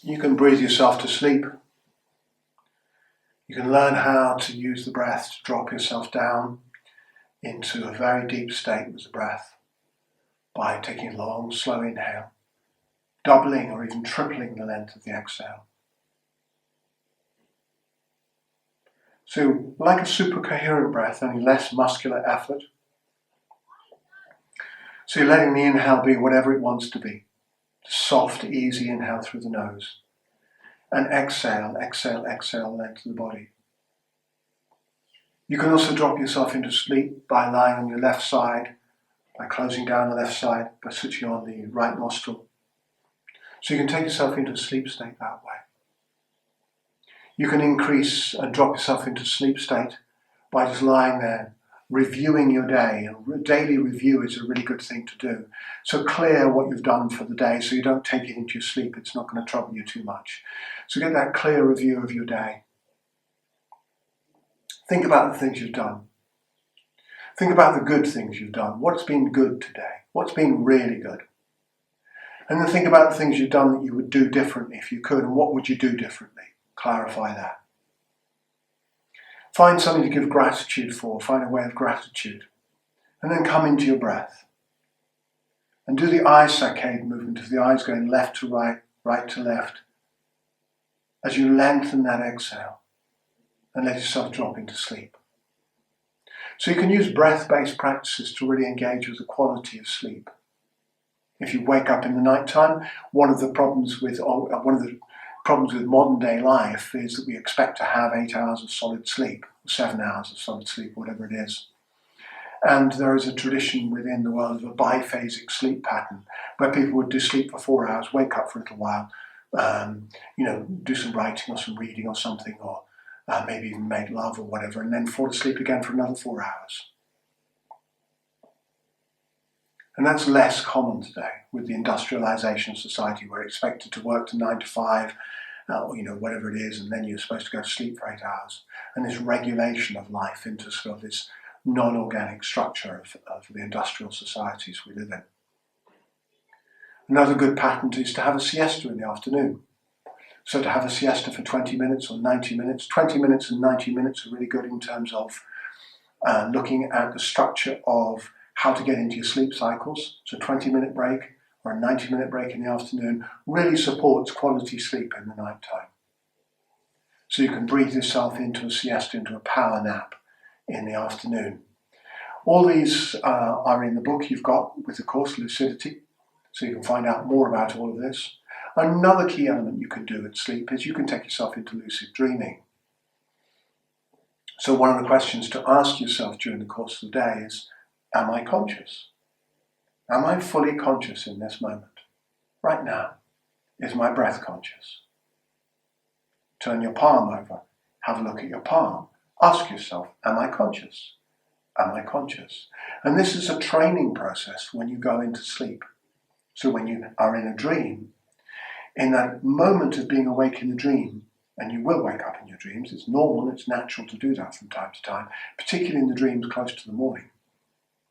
You can breathe yourself to sleep. You can learn how to use the breath to drop yourself down into a very deep state with the breath by taking a long, slow inhale, doubling or even tripling the length of the exhale. So, like a super coherent breath, only less muscular effort. So you're letting the inhale be whatever it wants to be. Soft, easy inhale through the nose. And exhale, exhale, exhale, length of the body. You can also drop yourself into sleep by lying on your left side, by closing down the left side, by switching on the right nostril. So you can take yourself into a sleep state that way. You can increase and drop yourself into sleep state by just lying there, reviewing your day. And daily review is a really good thing to do. So clear what you've done for the day so you don't take it into your sleep. It's not going to trouble you too much. So get that clear review of your day. Think about the things you've done. Think about the good things you've done. What's been good today? What's been really good? And then think about the things you've done that you would do differently if you could, and what would you do differently? Clarify that. Find something to give gratitude for. Find a way of gratitude. And then come into your breath. And do the eye saccade movement of the eyes going left to right, right to left, as you lengthen that exhale and let yourself drop into sleep. So you can use breath-based practices to really engage with the quality of sleep. If you wake up in the night time, one of the problems with modern day life is that we expect to have 8 hours of solid sleep, 7 hours of solid sleep, whatever it is. And there is a tradition within the world of a biphasic sleep pattern where people would do sleep for 4 hours, wake up for a little while, do some writing or some reading or something, or maybe even make love or whatever, and then fall asleep again for another 4 hours. And that's less common today with the industrialization of society. We're expected to work to 9 to 5, whatever it is, and then you're supposed to go to sleep for 8 hours. And this regulation of life into sort of this non-organic structure of the industrial societies we live in. Another good pattern is to have a siesta in the afternoon. So to have a siesta for 20 minutes or 90 minutes, 20 minutes and 90 minutes are really good in terms of looking at the structure of how to get into your sleep cycles. So a 20-minute break or a 90-minute break in the afternoon really supports quality sleep in the night time. So you can breathe yourself into a siesta, into a power nap in the afternoon. All these are in the book you've got with the course Lucidity, so you can find out more about all of this. Another key element you can do at sleep is you can take yourself into lucid dreaming. So one of the questions to ask yourself during the course of the day is, am I conscious? Am I fully conscious in this moment? Right now, is my breath conscious? Turn your palm over, have a look at your palm. Ask yourself, am I conscious? Am I conscious? And this is a training process when you go into sleep. So when you are in a dream, in that moment of being awake in the dream, and you will wake up in your dreams, it's normal, it's natural to do that from time to time, particularly in the dreams close to the morning.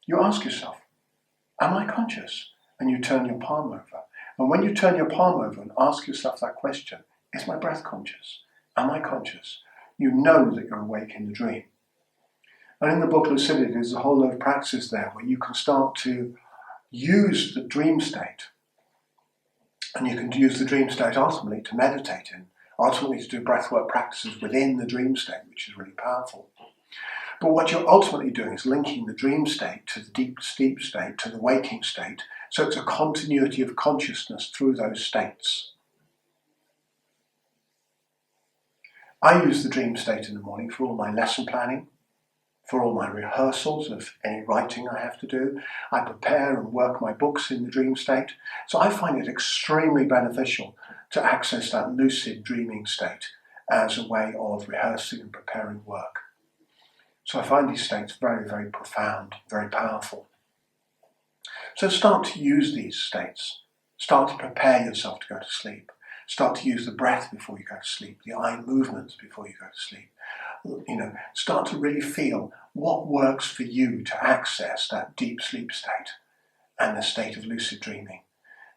You ask yourself, am I conscious? And you turn your palm over. And when you turn your palm over and ask yourself that question, is my breath conscious? Am I conscious? You know that you're awake in the dream. And in the book Lucidity, there's a whole load of practices there where you can start to use the dream state. And you can use the dream state ultimately to meditate in, ultimately to do breathwork practices within the dream state, which is really powerful. But what you're ultimately doing is linking the dream state to the deep sleep state, to the waking state, so it's a continuity of consciousness through those states. I use the dream state in the morning for all my lesson planning, for all my rehearsals of any writing I have to do. I prepare and work my books in the dream state. So I find it extremely beneficial to access that lucid dreaming state as a way of rehearsing and preparing work. So I find these states very, very profound, very powerful. So start to use these states. Start to prepare yourself to go to sleep. Start to use the breath before you go to sleep, the eye movements before you go to sleep. Start to really feel what works for you to access that deep sleep state and the state of lucid dreaming,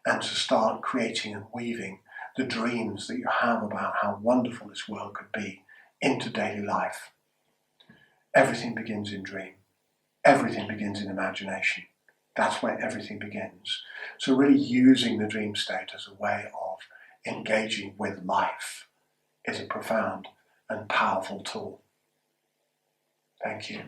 and to start creating and weaving the dreams that you have about how wonderful this world could be into daily life. Everything begins in dream. Everything begins in imagination. That's where everything begins. So really using the dream state as a way of engaging with life is a profound and powerful tool. Thank you.